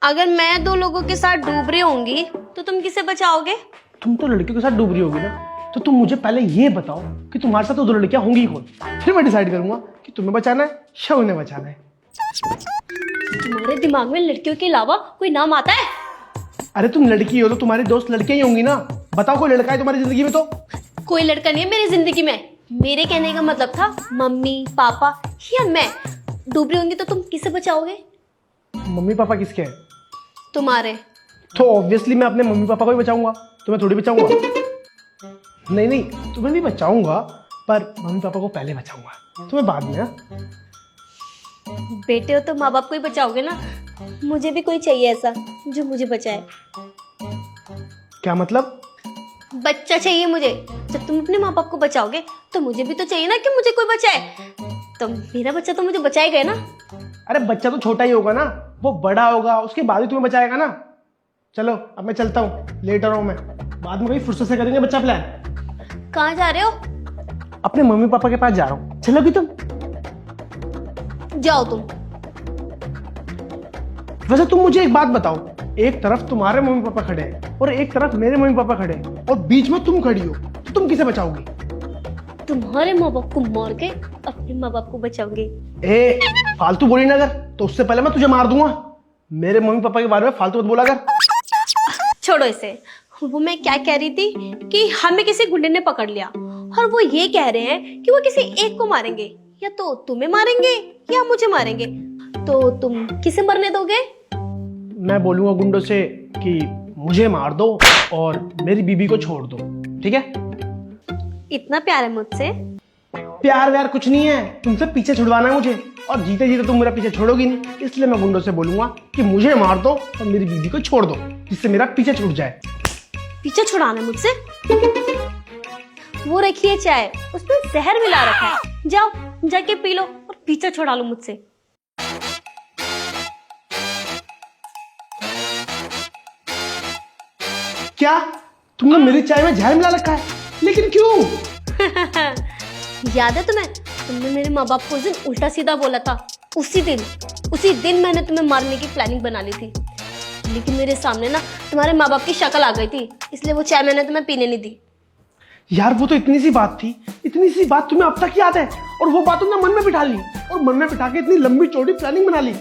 अगर मैं दो लोगों के साथ डूब रही होंगी तो तुम किसे बचाओगे? तुम तो लड़कियों के साथ डूब रही होगी ना, तो तुम मुझे पहले ये बताओ कि तुम्हारे साथ तो दो लड़कियां होंगी कौन, फिर मैं डिसाइड करूंगा कि तुम्हें बचाना है या उन्हें बचाना है। तुम्हारे दिमाग में लड़कियों के अलावा कोई नाम आता है? अरे तुम लड़की हो तो तुम्हारी दोस्त लड़कियां ही होंगी ना। बताओ कोई लड़का है तुम्हारी जिंदगी में? तो कोई लड़का नहीं है मेरी जिंदगी में। मेरे कहने का मतलब था मम्मी पापा या मैं डूब रही होंगी तो तुम किसे बचाओगे? मम्मी पापा किसके हैं? तुम्हारे। तो ऑब्वियसली मैं अपने मम्मी पापा को ही बचाऊंगा, तुम्हें थोड़ी बचाऊंगा। नहीं नहीं, तुम्हें भी बचाऊंगा पर मम्मी पापा को पहले बचाऊंगा, तुम्हें बाद में। हाँ? बेटे हो तो माँ बाप को ही बचाओगे ना। मुझे भी कोई चाहिए ऐसा जो मुझे बचाए। क्या मतलब? बच्चा चाहिए मुझे। जब तुम अपने माँ बाप को बचाओगे तो मुझे भी तो चाहिए ना कि मुझे कोई बचाए। तो मेरा बच्चा तो मुझे बचाएगा ना। अरे बच्चा तो छोटा ही होगा ना, वो बड़ा होगा उसके बाद ही तुम्हें बचाएगा ना। चलो अब मैं चलता हूँ, लेट हो रहा हूँ मैं। बाद में कहीं फुर्सत से करेंगे बच्चा प्लान। कहाँ जा रहे हो? अपने मम्मी पापा के पास जा रहा हूँ, चलोगी तुम? जाओ तुम। वैसे तुम मुझे एक बात बताओ, एक तरफ तुम्हारे मम्मी पापा खड़े हैं और एक तरफ मेरे मम्मी पापा खड़े हैं और बीच में तुम खड़ी हो, तो तुम किसे बचाओगी? तुम्हारे माँ बाप को मार के अपने माँ बाप को बचाओगे। ए फालतू बोली ना अगर, तो उससे पहले मैं तुझे मार दूंगा। मेरे मम्मी पापा के बारे में फालतू मत बोला कर। छोड़ो इसे। वो मैं क्या कह रही थी कि हमें किसी गुंडे ने पकड़ लिया और वो ये कह रहे हैं कि वो किसी एक को मारेंगे, या तो तुम्हें मारेंगे या मुझे मारेंगे। तो तुम किसे मरने दोगे? मैं बोलूंगा गुंडों से कि मुझे मार दो और मेरी बीबी को छोड़ दो, ठीक है? इतना प्यार है मुझसे? प्यार व्यार कुछ नहीं है, तुमसे पीछे छुड़वाना है मुझे, और जीते जीते तुम मेरा पीछे छोड़ोगी नहीं। इसलिए मैं गुंडों से बोलूंगा कि मुझे मार दो और मेरी बीबी को छोड़ दो, जिससे मेरा पीछे छूट जाए। पीछे छुड़ाना है मुझसे? वो रखिए चाय, उसमें जहर मिला रखा है, जाओ जाके पी लो और पीछे छुड़ा लो मुझसे। क्या तुमने मेरी चाय में जहर मिला रखा है? लेकिन क्यों? याद है तुम्हें? तुमने मेरे माँ बाप को उस दिन उल्टा सीधा बोला था। उसी दिन मैंने तुम्हें मारने की प्लानिंग बना ली थी, लेकिन मेरे सामने ना तुम्हारे माँ बाप की शक्ल आ गई थी, इसलिए वो चाय मैंने तुम्हें पीने नहीं दी। यार वो तो इतनी सी बात थी, इतनी सी बात तुम्हें अब तक याद है, और वो बात तुमने मन में बिठा ली, और मन में बिठा के इतनी लंबी चौड़ी प्लानिंग बना ली।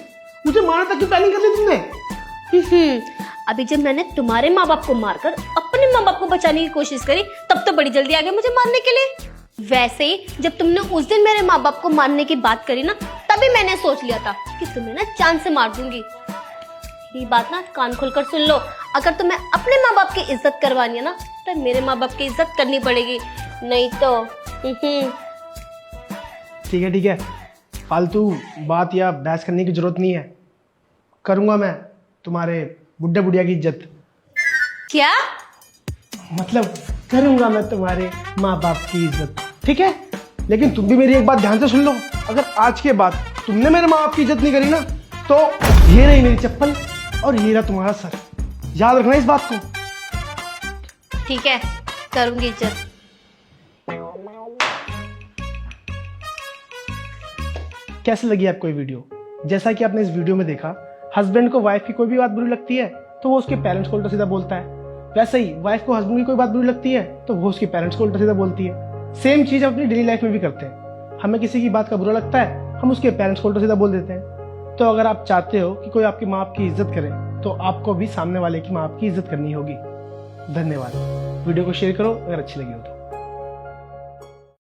मुझे मारने तक की प्लानिंग कर ली तुमने। अभी जब मैंने तुम्हारे माँ बाप को मारकर अपने माँ बाप को बचाने की कोशिश करी, तब तो बड़ी जल्दी आ गए मुझे मारने के लिए। वैसे ही जब तुमने उस दिन मेरे माँ बाप को मारने की बात करी ना, तभी मैंने सोच लिया था कि तुम्हें ना जान से मार दूंगी। ये बात ना कान खोलकर सुन लो, अगर तुम्हें अपने माँ बाप की इज्जत करवानी है ना, तो मेरे माँ बाप की इज्जत करनी पड़ेगी, नहीं तो ठीक है, फालतू बात या बहस करने की जरूरत नहीं है। करूंगा मैं तुम्हारे बुड्ढे बुढ़िया की इज्जत। क्या मतलब करूंगा मैं तुम्हारे माँ बाप की इज्जत, ठीक है? लेकिन तुम भी मेरी एक बात ध्यान से सुन लो, अगर आज के बाद तुमने मेरे माँ बाप की इज्जत नहीं करी ना, तो ये रही मेरी चप्पल और ये रहा तुम्हारा सर। याद रखना इस बात को। ठीक है, करूंगी इज्जत। कैसी लगी आपको ये वीडियो? जैसा कि आपने इस वीडियो में देखा, हस्बैंड को वाइफ की कोई भी बात बुरी लगती है तो वो उसके पेरेंट्स को उल्टा सीधा बोलता है। वैसे ही वाइफ को हस्बैंड की कोई बात बुरी लगती है तो वो उसके पेरेंट्स को उल्टा सीधा बोलती है। सेम चीज हम अपनी डेली लाइफ में भी करते हैं। हमें किसी की बात का बुरा लगता है, हम उसके पेरेंट्स को उल्टा सीधा बोल देते हैं। तो अगर आप चाहते हो कि कोई आपकी माँ बाप की इज्जत करे, तो आपको भी सामने वाले की माँ बाप की इज्जत करनी होगी। धन्यवाद। वीडियो को शेयर करो अगर अच्छी लगी हो तो।